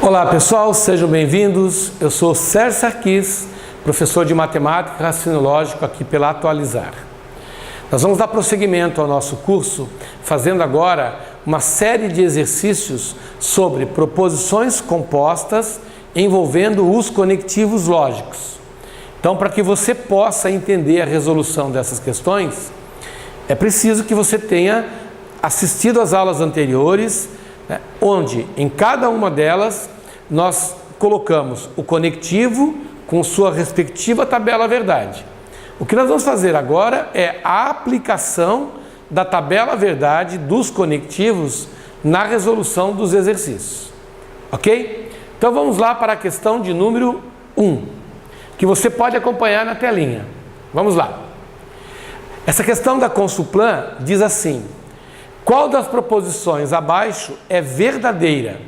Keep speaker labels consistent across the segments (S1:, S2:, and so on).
S1: Olá pessoal, sejam bem-vindos. Eu sou Sérgio Sarquis, professor de Matemática e Raciocínio Lógico aqui pela Atualizar. Nós vamos dar prosseguimento ao nosso curso, fazendo agora uma série de exercícios sobre proposições compostas envolvendo os conectivos lógicos. Então, para que você possa entender a resolução dessas questões, é preciso que você tenha assistido às aulas anteriores, onde em cada uma delas nós colocamos o conectivo com sua respectiva tabela verdade. O que nós vamos fazer agora é a aplicação da tabela verdade dos conectivos na resolução dos exercícios. Ok? Então vamos lá para a questão de número 1, que você pode acompanhar na telinha. Vamos lá. Essa questão da Consulplan diz assim: qual das proposições abaixo é verdadeira?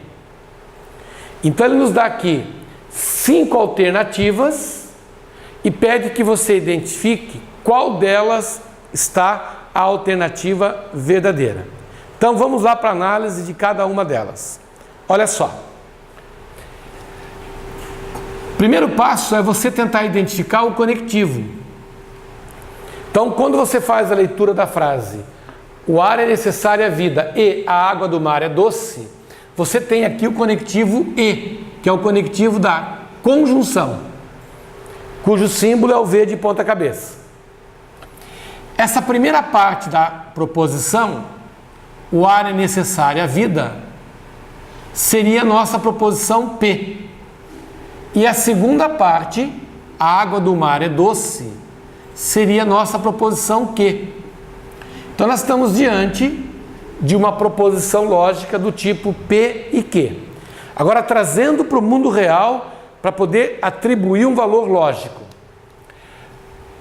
S1: Então ele nos dá aqui 5 alternativas e pede que você identifique qual delas está a alternativa verdadeira. Então vamos lá para a análise de cada uma delas. Olha só. Primeiro passo é você tentar identificar o conectivo. Então quando você faz a leitura da frase "o ar é necessário à vida e a água do mar é doce", você tem aqui o conectivo "e", que é o conectivo da conjunção, cujo símbolo é o V de ponta cabeça. Essa primeira parte da proposição, "o ar é necessário à vida", seria a nossa proposição P. E a segunda parte, "a água do mar é doce", seria a nossa proposição Q. Então nós estamos diante de uma proposição lógica do tipo P e Q. Agora trazendo para o mundo real para poder atribuir um valor lógico.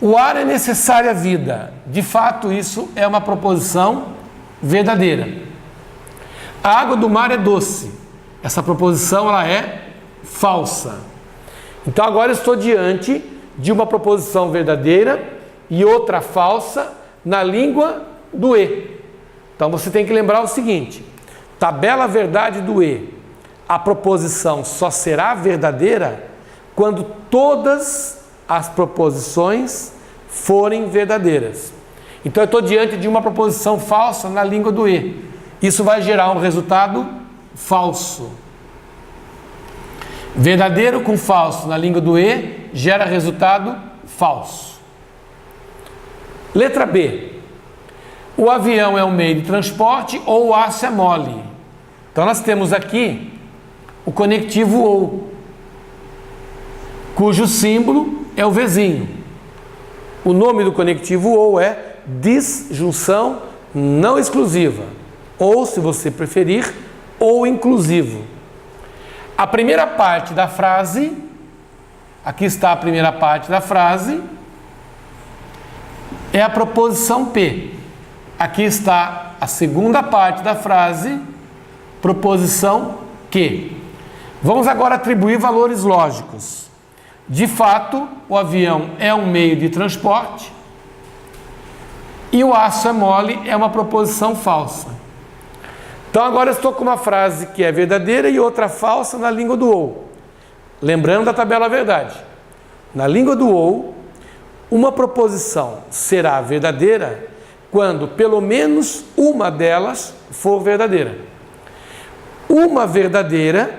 S1: O ar é necessário à vida. De fato, isso é uma proposição verdadeira. A água do mar é doce. Essa proposição ela é falsa. Então agora eu estou diante de uma proposição verdadeira e outra falsa na língua do E. Então você tem que lembrar o seguinte: tabela verdade do E. A proposição só será verdadeira quando todas as proposições forem verdadeiras. Então eu estou diante de uma proposição falsa na língua do E. Isso vai gerar um resultado falso. Verdadeiro com falso na língua do E gera resultado falso. Letra B. O avião é um meio de transporte ou o aço é mole. Então nós temos aqui o conectivo OU, cujo símbolo é o Vzinho. O nome do conectivo OU é disjunção não exclusiva, ou, se você preferir, ou inclusivo. A primeira parte da frase, aqui está a primeira parte da frase, é a proposição P. Aqui está a segunda parte da frase, proposição Q. Vamos agora atribuir valores lógicos. De fato, o avião é um meio de transporte e o aço é mole é uma proposição falsa. Então agora eu estou com uma frase que é verdadeira e outra falsa na língua do OU. Lembrando da tabela verdade. Na língua do OU, uma proposição será verdadeira quando pelo menos uma delas for verdadeira. Uma verdadeira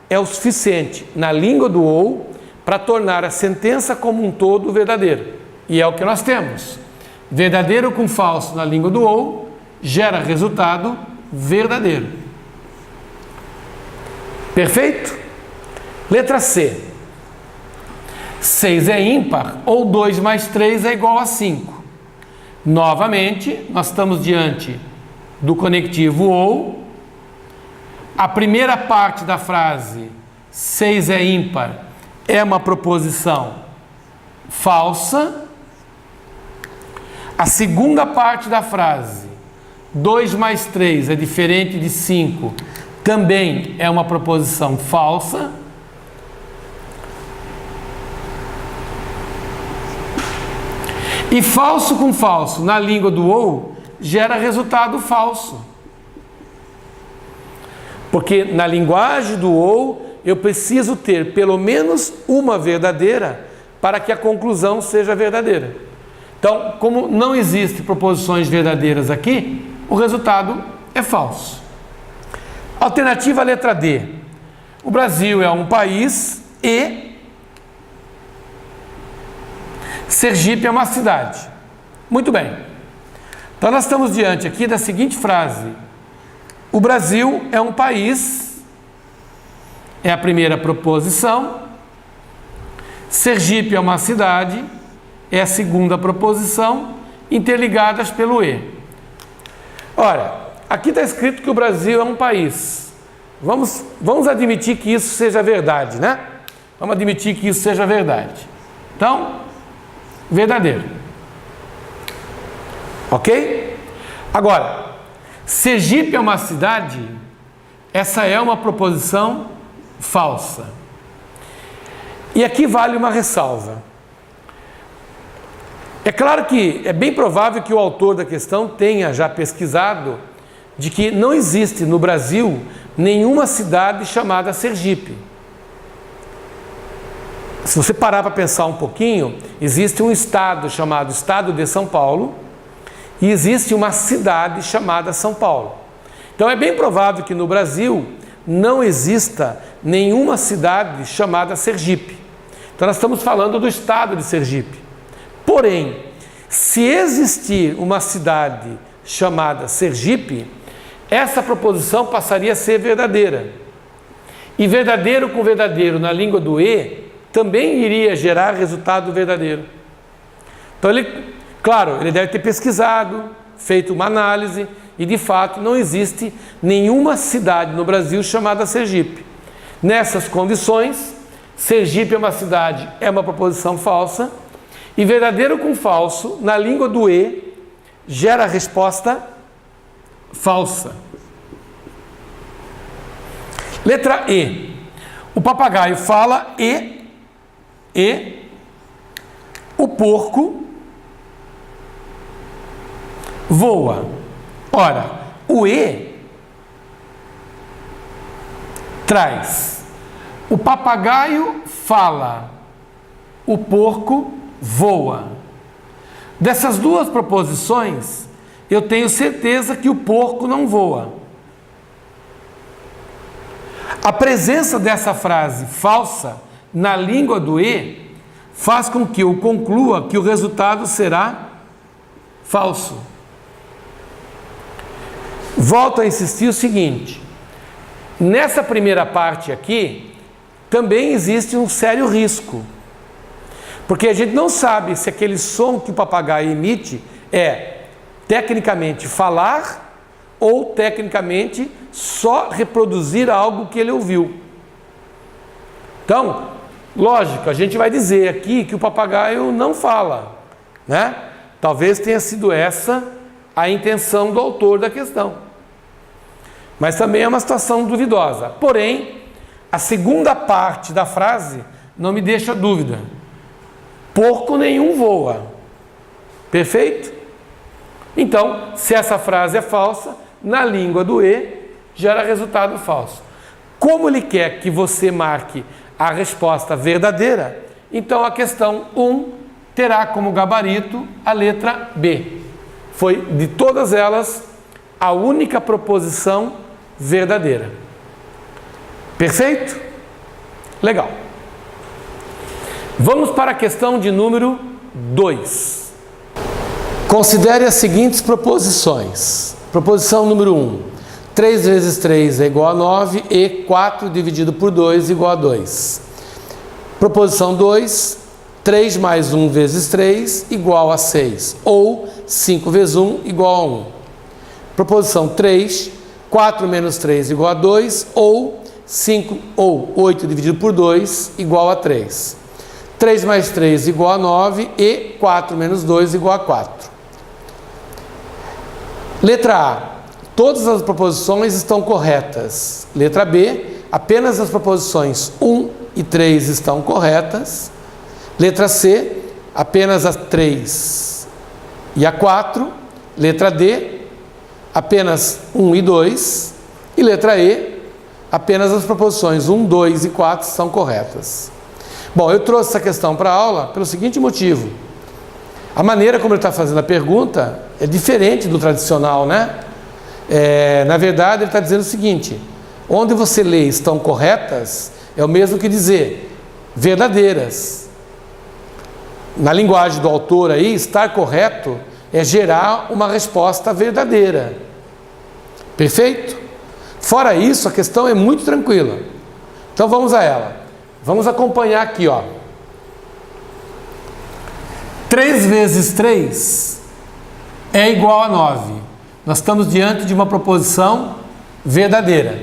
S1: é o suficiente na língua do OU para tornar a sentença como um todo verdadeira. E é o que nós temos. Verdadeiro com falso na língua do OU gera resultado verdadeiro. Perfeito? Letra C. 6 é ímpar ou 2 mais 3 é igual a 5. Novamente, nós estamos diante do conectivo OU. A primeira parte da frase, 6 é ímpar, é uma proposição falsa. A segunda parte da frase, 2 mais 3 é diferente de 5, também é uma proposição falsa. E falso com falso na língua do ou gera resultado falso. Porque na linguagem do ou eu preciso ter pelo menos uma verdadeira para que a conclusão seja verdadeira. Então, como não existem proposições verdadeiras aqui, o resultado é falso. Alternativa letra D. O Brasil é um país e Sergipe é uma cidade. Muito bem. Então nós estamos diante aqui da seguinte frase: o Brasil é um país, é a primeira proposição. Sergipe é uma cidade, é a segunda proposição, interligadas pelo e. Olha, aqui está escrito que o Brasil é um país. Vamos admitir que isso seja verdade, né? Vamos admitir que isso seja verdade. Então, verdadeiro. Ok? Agora, Sergipe é uma cidade, essa é uma proposição falsa. E aqui vale uma ressalva. É claro que é bem provável que o autor da questão tenha já pesquisado de que não existe no Brasil nenhuma cidade chamada Sergipe. Se você parar para pensar um pouquinho, existe um estado chamado Estado de São Paulo e existe uma cidade chamada São Paulo. Então é bem provável que no Brasil não exista nenhuma cidade chamada Sergipe. Então nós estamos falando do estado de Sergipe. Porém, se existir uma cidade chamada Sergipe, essa proposição passaria a ser verdadeira. E verdadeiro com verdadeiro na língua do e também iria gerar resultado verdadeiro. Então ele deve ter pesquisado, feito uma análise e de fato não existe nenhuma cidade no Brasil chamada Sergipe. Nessas condições, Sergipe é uma cidade, é uma proposição falsa. E verdadeiro com falso, na língua do e, gera a resposta falsa. Letra E. O papagaio fala e o porco voa. Ora, o e traz: o papagaio fala, o porco voa. Dessas duas proposições, eu tenho certeza que o porco não voa. A presença dessa frase falsa na língua do e faz com que eu conclua que o resultado será falso. Volto a insistir o seguinte: nessa primeira parte aqui, também existe um sério risco. Porque a gente não sabe se aquele som que o papagaio emite é tecnicamente falar ou tecnicamente só reproduzir algo que ele ouviu. Então, lógico, a gente vai dizer aqui que o papagaio não fala, né? Talvez tenha sido essa a intenção do autor da questão. Mas também é uma situação duvidosa. Porém, a segunda parte da frase não me deixa dúvida. Porco nenhum voa. Perfeito? Então, se essa frase é falsa, na língua do e, gera resultado falso. Como ele quer que você marque a resposta verdadeira, então a questão 1 terá como gabarito a letra B. Foi, de todas elas, a única proposição verdadeira. Perfeito? Legal. Vamos para a questão de número 2. Considere as seguintes proposições. Proposição número 1. 3 vezes 3 é igual a 9 e 4 dividido por 2 é igual a 2. Proposição 2. 3 mais 1 vezes 3 igual a 6. Ou 5 vezes 1 igual a 1. Proposição 3. 4 menos 3 igual a 2. Ou 8 dividido por 2 igual a 3. 3 mais 3 igual a 9 e 4 menos 2 igual a 4. Letra A. Todas as proposições estão corretas. Letra B. Apenas as proposições 1 e 3 estão corretas. Letra C. Apenas as 3 E a 4, letra D, apenas 1 e 2. E letra E, apenas as proposições 1, 2 e 4 são corretas. Bom, eu trouxe essa questão para a aula pelo seguinte motivo. A maneira como ele está fazendo a pergunta é diferente do tradicional, né? Na verdade, ele está dizendo o seguinte: onde você lê estão corretas, é o mesmo que dizer verdadeiras. Na linguagem do autor aí, estar correto é gerar uma resposta verdadeira. Perfeito? Fora isso, a questão é muito tranquila. Então vamos a ela. Vamos acompanhar aqui, ó. 3 vezes 3 é igual a 9. Nós estamos diante de uma proposição verdadeira.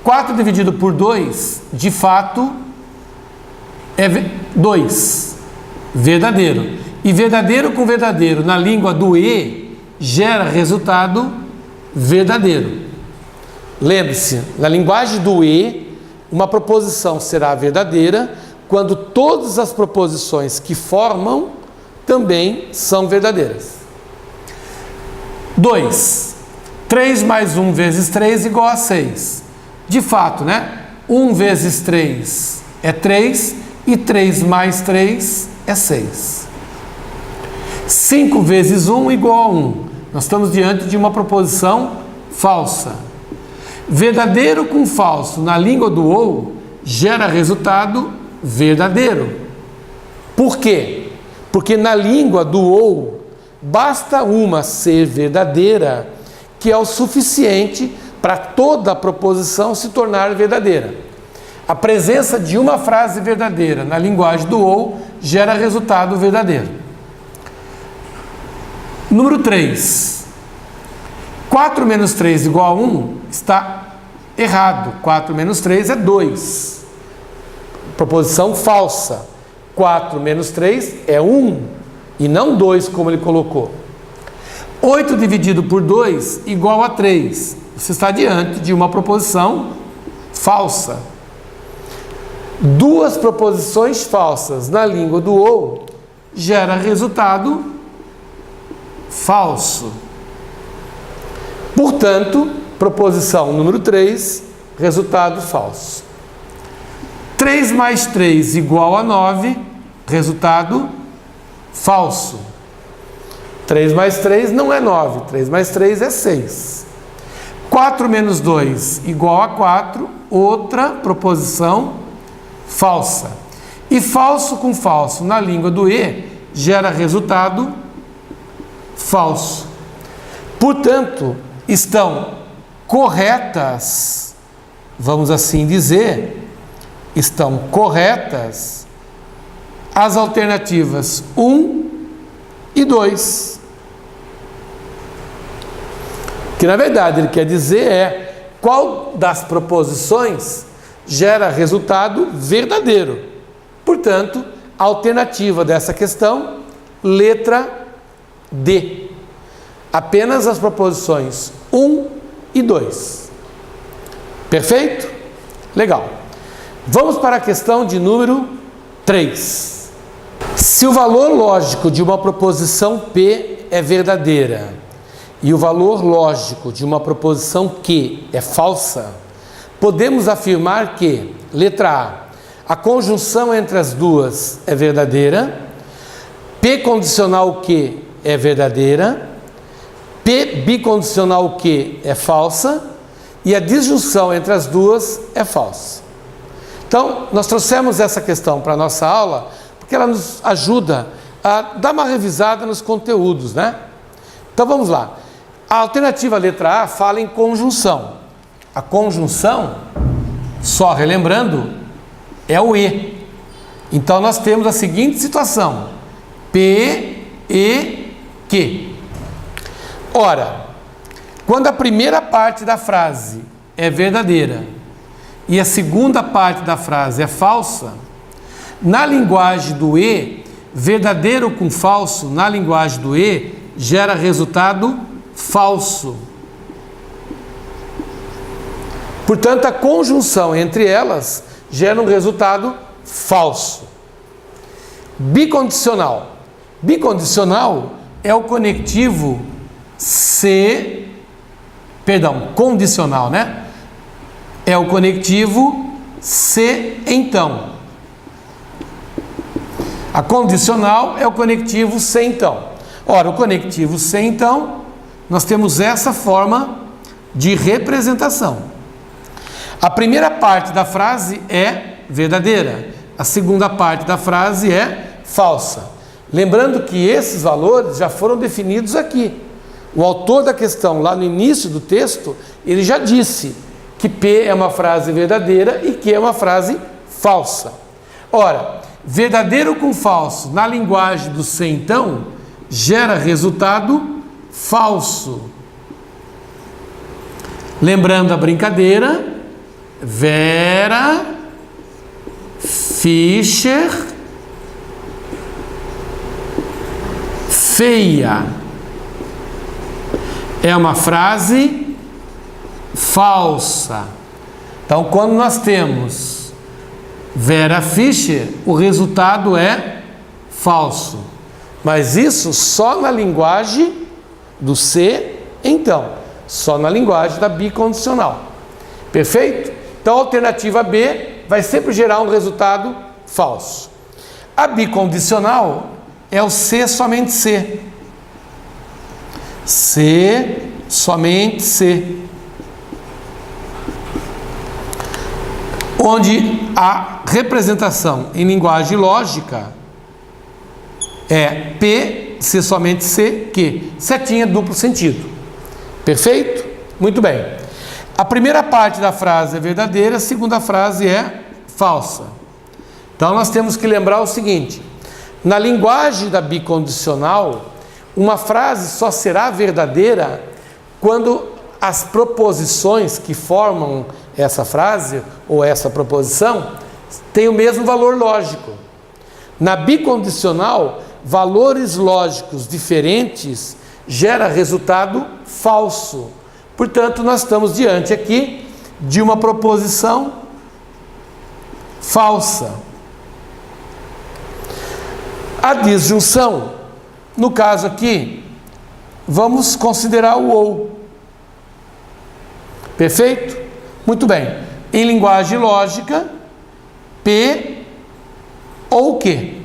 S1: 4 dividido por 2, de fato, é 2. Verdadeiro. E verdadeiro com verdadeiro na língua do E gera resultado verdadeiro. Lembre-se, na linguagem do E, uma proposição será verdadeira quando todas as proposições que formam também são verdadeiras. 2. 3 mais 1 vezes 3 igual a 6. De fato, né? 1 vezes 3 é 3 e 3 mais 3 é 6. 5 vezes 1 igual a 1. Nós estamos diante de uma proposição falsa. Verdadeiro com falso na língua do OU gera resultado verdadeiro. Por quê? Porque na língua do OU basta uma ser verdadeira, que é o suficiente para toda a proposição se tornar verdadeira. A presença de uma frase verdadeira na linguagem do OU gera resultado verdadeiro. Número 3. 4 menos 3 igual a 1 está errado. 4 menos 3 é 2. Proposição falsa. 4 menos 3 é 1 e não 2 como ele colocou. 8 dividido por 2 igual a 3. Você está diante de uma proposição falsa. Duas proposições falsas na língua do OU gera resultado falso. Portanto, proposição número 3, resultado falso. 3 mais 3 igual a 9, resultado falso. 3 mais 3 não é 9, 3 mais 3 é 6. 4 menos 2 igual a 4, outra proposição falsa. E falso com falso na língua do E gera resultado falso. Portanto, estão corretas, vamos assim dizer, estão corretas as alternativas 1 e 2. Que na verdade ele quer dizer é qual das proposições gera resultado verdadeiro. Portanto, a alternativa dessa questão, letra D. Apenas as proposições 1 e 2. Perfeito? Legal. Vamos para a questão de número 3. Se o valor lógico de uma proposição P é verdadeira e o valor lógico de uma proposição Q é falsa, podemos afirmar que, letra A conjunção entre as duas é verdadeira, P condicional Q é verdadeira, P bicondicional Q é falsa e a disjunção entre as duas é falsa. Então, nós trouxemos essa questão para a nossa aula porque ela nos ajuda a dar uma revisada nos conteúdos, né? Então, vamos lá. A alternativa letra A fala em conjunção. A conjunção, só relembrando, é o E. Então, nós temos a seguinte situação: P, E, Q. Ora, quando a primeira parte da frase é verdadeira e a segunda parte da frase é falsa, na linguagem do E, verdadeiro com falso, na linguagem do E, gera resultado falso. Portanto, a conjunção entre elas gera um resultado falso. Bicondicional. Bicondicional é o conectivo condicional, né? É o conectivo se então. A condicional é o conectivo se então. Ora, o conectivo se então, nós temos essa forma de representação. A primeira parte da frase é verdadeira, a segunda parte da frase é falsa. Lembrando que esses valores já foram definidos aqui. O autor da questão, lá no início do texto, ele já disse que P é uma frase verdadeira e Q é uma frase falsa. Ora, verdadeiro com falso na linguagem do se então gera resultado falso. Lembrando a brincadeira, Vera Fischer feia é uma frase falsa. Então, quando nós temos Vera Fischer, o resultado é falso. Mas isso só na linguagem do se então, só na linguagem da bicondicional. Perfeito? Então, a alternativa B vai sempre gerar um resultado falso. A bicondicional é o se somente se. Se somente se. Onde a representação em linguagem lógica é P, se somente se, que. Setinha duplo sentido. Perfeito? Muito bem. A primeira parte da frase é verdadeira, a segunda frase é falsa. Então, nós temos que lembrar o seguinte: na linguagem da bicondicional, uma frase só será verdadeira quando as proposições que formam essa frase ou essa proposição têm o mesmo valor lógico. Na bicondicional, valores lógicos diferentes gera resultado falso. Portanto, nós estamos diante aqui de uma proposição falsa. A disjunção, no caso aqui, vamos considerar o ou. Perfeito? Muito bem. Em linguagem lógica, P ou Q.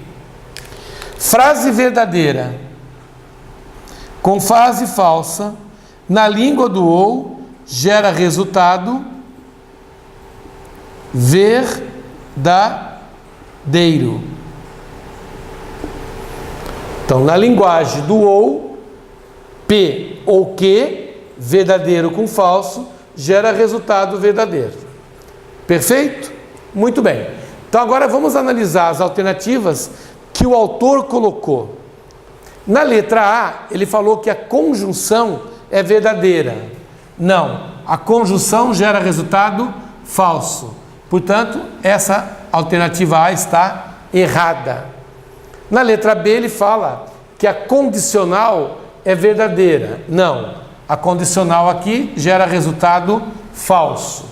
S1: Frase verdadeira com frase falsa, na língua do ou, gera resultado verdadeiro. Então, na linguagem do ou, P ou Q, verdadeiro com falso, gera resultado verdadeiro. Perfeito? Muito bem. Então, agora vamos analisar as alternativas que o autor colocou. Na letra A, ele falou que a conjunção é verdadeira. Não, a conjunção gera resultado falso. Portanto, essa alternativa A está errada. Na letra B, ele fala que a condicional é verdadeira. Não, a condicional aqui gera resultado falso.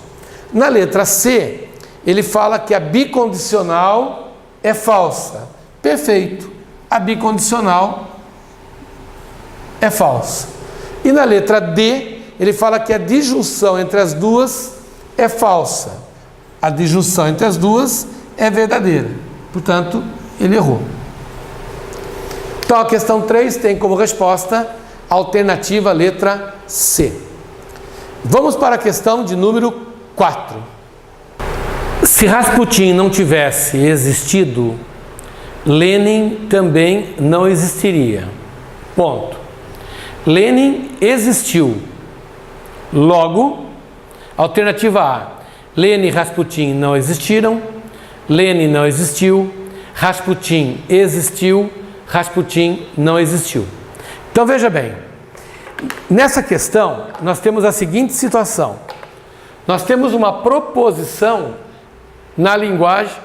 S1: Na letra C, ele fala que a bicondicional é falsa. Perfeito, a bicondicional é falsa. E na letra D, ele fala que a disjunção entre as duas é falsa. A disjunção entre as duas é verdadeira. Portanto, ele errou. Então, a questão 3 tem como resposta a alternativa letra C. Vamos para a questão de número 4. Se Rasputin não tivesse existido, Lenin também não existiria. Ponto. Lenin existiu. Logo, alternativa A, Lenin e Rasputin não existiram, Lenin não existiu, Rasputin existiu, Rasputin não existiu. Então, veja bem, nessa questão, nós temos a seguinte situação. Nós temos uma proposição na linguagem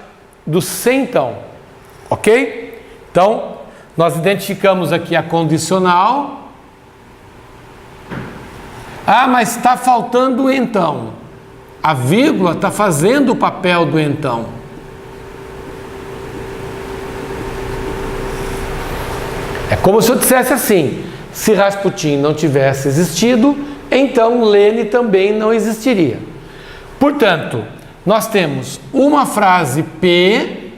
S1: do se então, ok? Então, nós identificamos aqui a condicional. Ah, mas está faltando o então. A vírgula está fazendo o papel do então. É como se eu dissesse assim: se Rasputin não tivesse existido, então Lenin também não existiria. Portanto, nós temos uma frase P,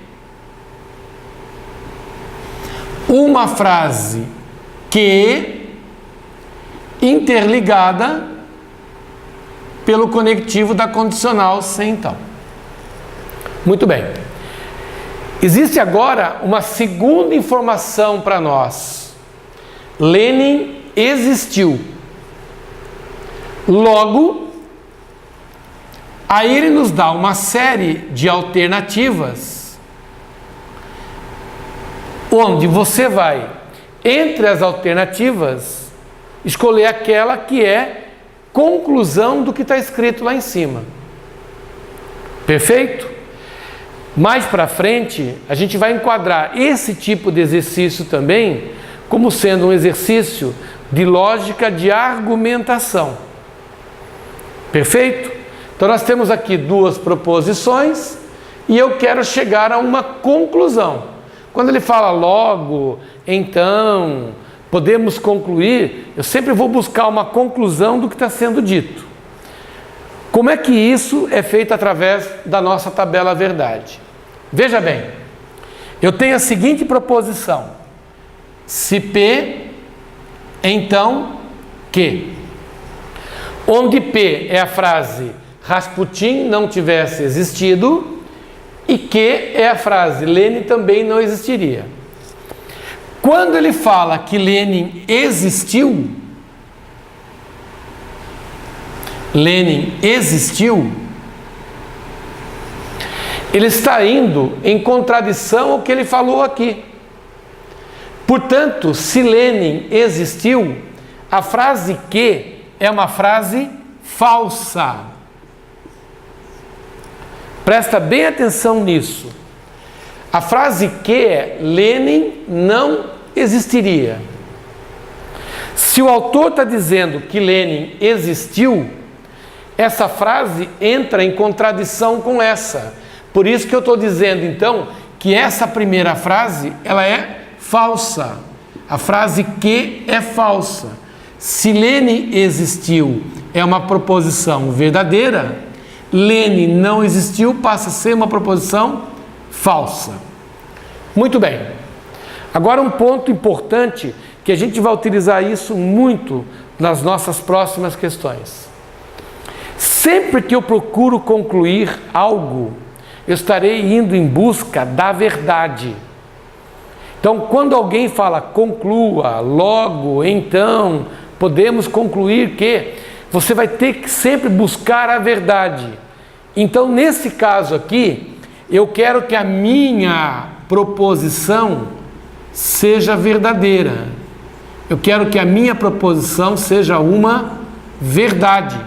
S1: uma frase Q, interligada pelo conectivo da condicional sem então. Muito bem. Existe agora uma segunda informação para nós. Lenin existiu. Logo, aí ele nos dá uma série de alternativas, onde você vai, entre as alternativas, escolher aquela que é conclusão do que está escrito lá em cima. Perfeito? Mais para frente, a gente vai enquadrar esse tipo de exercício também como sendo um exercício de lógica de argumentação. Perfeito? Então nós temos aqui duas proposições e eu quero chegar a uma conclusão. Quando ele fala logo, então, podemos concluir, eu sempre vou buscar uma conclusão do que está sendo dito. Como é que isso é feito através da nossa tabela verdade? Veja bem, eu tenho a seguinte proposição: se P, então Q. Onde P é a frase Rasputin não tivesse existido e Q é a frase Lenin também não existiria. Quando ele fala que Lenin existiu, ele está indo em contradição ao que ele falou aqui. Portanto, se Lenin existiu, a frase que é uma frase falsa. Presta bem atenção nisso. A frase que é Lenin não existiria. Se o autor está dizendo que Lenin existiu, essa frase entra em contradição com essa. Por isso que eu estou dizendo, então, que essa primeira frase, ela é falsa. A frase que é falsa. Se Lenin existiu, é uma proposição verdadeira. Lenin não existiu, passa a ser uma proposição falsa. Muito bem. Agora um ponto importante, que a gente vai utilizar isso muito nas nossas próximas questões. Sempre que eu procuro concluir algo, eu estarei indo em busca da verdade. Então, quando alguém fala conclua, logo, então, podemos concluir que, você vai ter que sempre buscar a verdade. Então, nesse caso aqui, eu quero que a minha proposição seja verdadeira. Eu quero que a minha proposição seja uma verdade.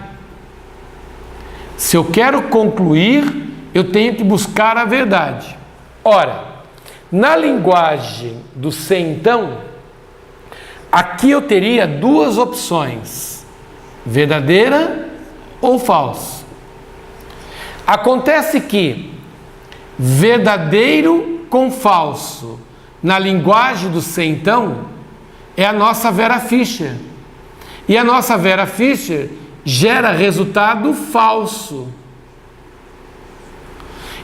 S1: Se eu quero concluir, eu tenho que buscar a verdade. Ora, na linguagem do se então, aqui eu teria duas opções: verdadeira ou falsa. Acontece que verdadeiro com falso na linguagem do se então é a nossa Vera Fischer. E a nossa Vera Fischer gera resultado falso.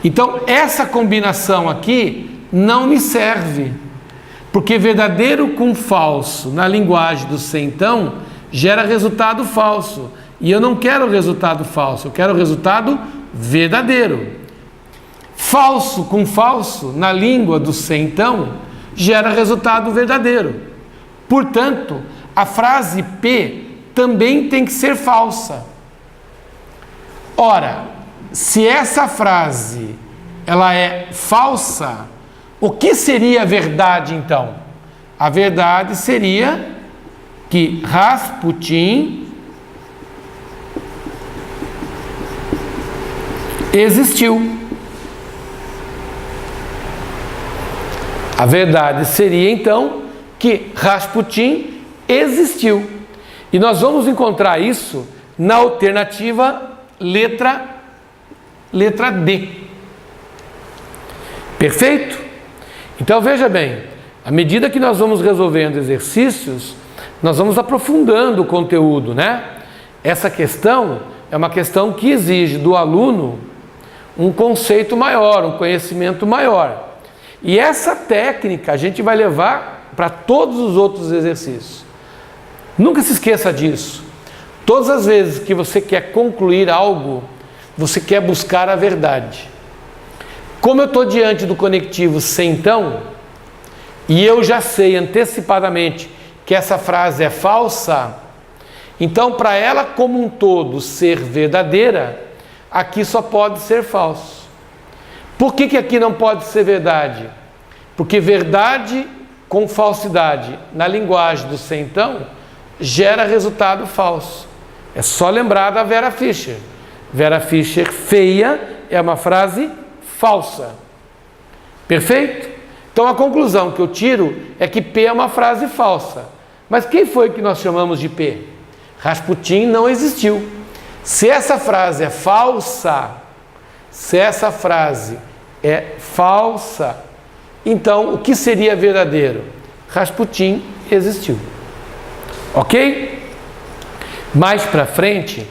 S1: Então, essa combinação aqui não me serve, porque verdadeiro com falso na linguagem do se então gera resultado falso. E eu não quero resultado falso, eu quero resultado verdadeiro. Falso com falso na língua do se então gera resultado verdadeiro. Portanto, a frase P também tem que ser falsa. Ora, se essa frase ela é falsa, o que seria a verdade então? A verdade seria que Rasputin existiu. A verdade seria então que Rasputin existiu. E nós vamos encontrar isso na alternativa letra D. Perfeito? Então veja bem, À medida que nós vamos resolvendo exercícios, nós vamos aprofundando o conteúdo, né? Essa questão é uma questão que exige do aluno um conceito maior, um conhecimento maior. E essa técnica a gente vai levar para todos os outros exercícios. Nunca se esqueça disso. Todas as vezes que você quer concluir algo, você quer buscar a verdade. Como eu estou diante do conectivo se então, e eu já sei antecipadamente que essa frase é falsa, então para ela como um todo ser verdadeira, aqui só pode ser falso. Por que aqui não pode ser verdade? Porque verdade com falsidade na linguagem do se então gera resultado falso. É só lembrar da Vera Fischer. Vera Fischer feia é uma frase falsa. Perfeito? Então a conclusão que eu tiro é que P é uma frase falsa. Mas quem foi que nós chamamos de P? Rasputin não existiu. Se essa frase é falsa, então o que seria verdadeiro? Rasputin existiu. Ok? Mais para frente,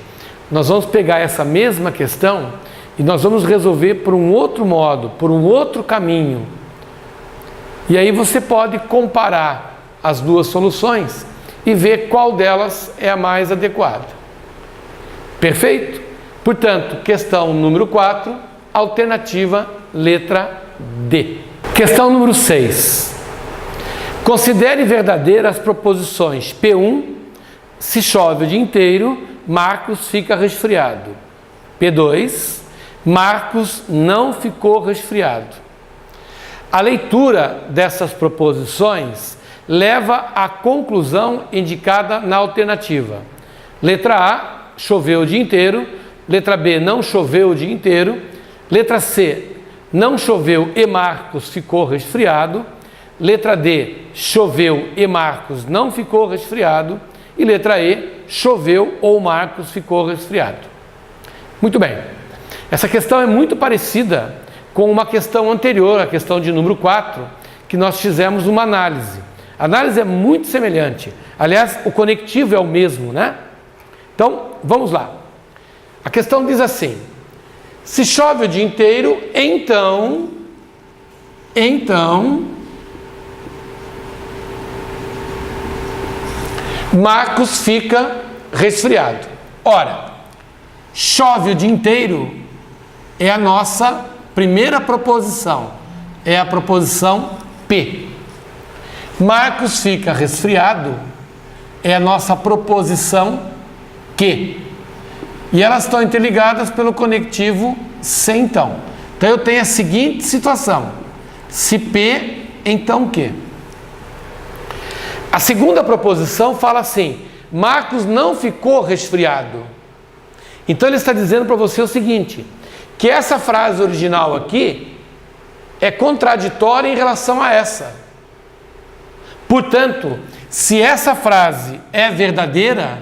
S1: nós vamos pegar essa mesma questão e nós vamos resolver por um outro modo, por um outro caminho. E aí você pode comparar as duas soluções e ver qual delas é a mais adequada. Perfeito? Portanto, questão número 4, alternativa letra D. Questão número 6. Considere verdadeiras as proposições P1, se chove o dia inteiro, Marcos fica resfriado. P2, Marcos não ficou resfriado. A leitura dessas proposições leva à conclusão indicada na alternativa. Letra A, choveu o dia inteiro. Letra B, não choveu o dia inteiro. Letra C, não choveu e Marcos ficou resfriado. Letra D, choveu e Marcos não ficou resfriado. E letra E, choveu ou Marcos ficou resfriado. Muito bem. Essa questão é muito parecida com uma questão anterior, a questão de número 4, que nós fizemos uma análise. A análise é muito semelhante. Aliás, o conectivo é o mesmo, né? Então, vamos lá. A questão diz assim: se chove o dia inteiro, então Marcos fica resfriado. Ora, chove o dia inteiro é a nossa primeira proposição, é a proposição P. Marcos fica resfriado é a nossa proposição Q. E elas estão interligadas pelo conectivo se então. Então eu tenho a seguinte situação: se P, então Q. A segunda proposição fala assim: Marcos não ficou resfriado. Então ele está dizendo para você o seguinte, que essa frase original aqui é contraditória em relação a essa. Portanto, se essa frase é verdadeira,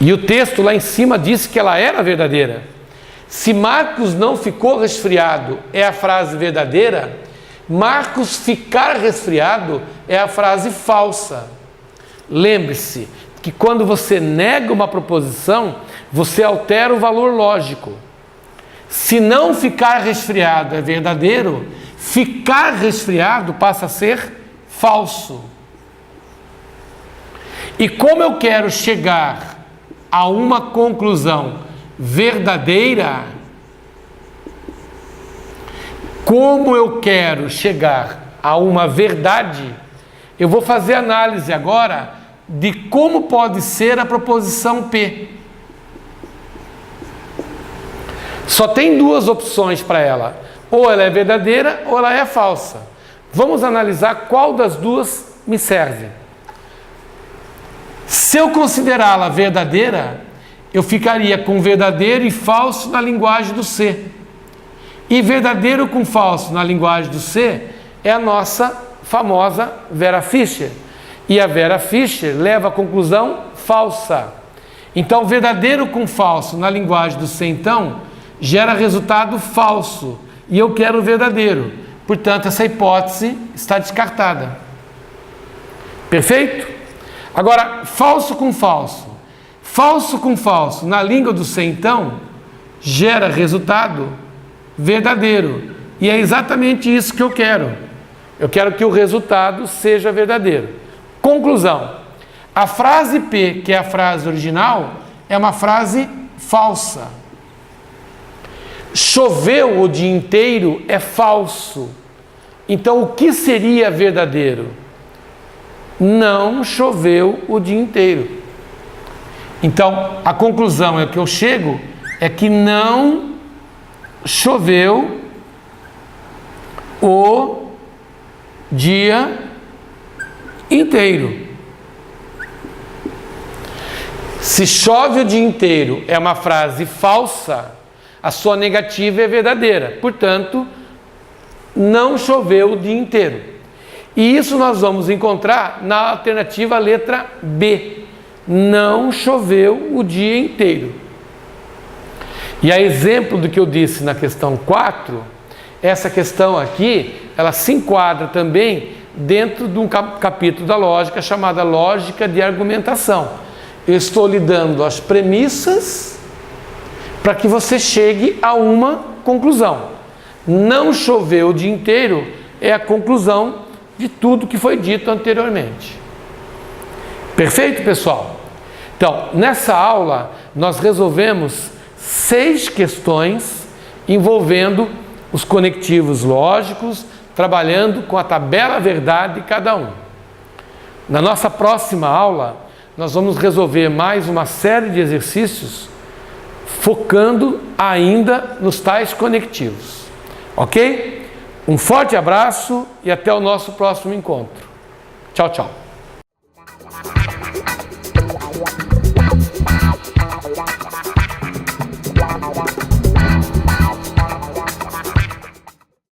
S1: e o texto lá em cima disse que ela era verdadeira, se Marcos não ficou resfriado é a frase verdadeira, Marcos ficar resfriado é a frase falsa. Lembre-se que quando você nega uma proposição, você altera o valor lógico. Se não ficar resfriado é verdadeiro, ficar resfriado passa a ser falso. E como eu quero chegar a uma conclusão verdadeira, como eu quero chegar a uma verdade, eu vou fazer análise agora de como pode ser a proposição P. Só tem duas opções para ela: ou ela é verdadeira ou ela é falsa. Vamos analisar qual das duas me serve. Se eu considerá-la verdadeira, eu ficaria com verdadeiro e falso na linguagem do C. E verdadeiro com falso na linguagem do C é a nossa famosa Vera Fischer. E a Vera Fischer leva à conclusão falsa. Então, verdadeiro com falso na linguagem do C, então, gera resultado falso. E eu quero verdadeiro. Portanto, essa hipótese está descartada. Perfeito? Agora, falso com falso. Falso com falso, na língua do ser, então, gera resultado verdadeiro. E é exatamente isso que eu quero. Eu quero que o resultado seja verdadeiro. Conclusão. A frase P, que é a frase original, é uma frase falsa. Choveu o dia inteiro é falso. Então, o que seria verdadeiro? Não choveu o dia inteiro. Então, a conclusão é que eu chego é que não choveu o dia inteiro. Se chove o dia inteiro é uma frase falsa, a sua negativa é verdadeira. Portanto, não choveu o dia inteiro. E isso nós vamos encontrar na alternativa letra B. Não choveu o dia inteiro. E a exemplo do que eu disse na questão 4, essa questão aqui, ela se enquadra também dentro de um capítulo da lógica chamada lógica de argumentação. Eu estou lhe dando as premissas para que você chegue a uma conclusão. Não choveu o dia inteiro é a conclusão de tudo que foi dito anteriormente. Perfeito, pessoal? Então, nessa aula, nós resolvemos 6 questões envolvendo os conectivos lógicos, trabalhando com a tabela verdade de cada um. Na nossa próxima aula, nós vamos resolver mais uma série de exercícios focando ainda nos tais conectivos. Ok? Um forte abraço e até o nosso próximo encontro. Tchau, tchau.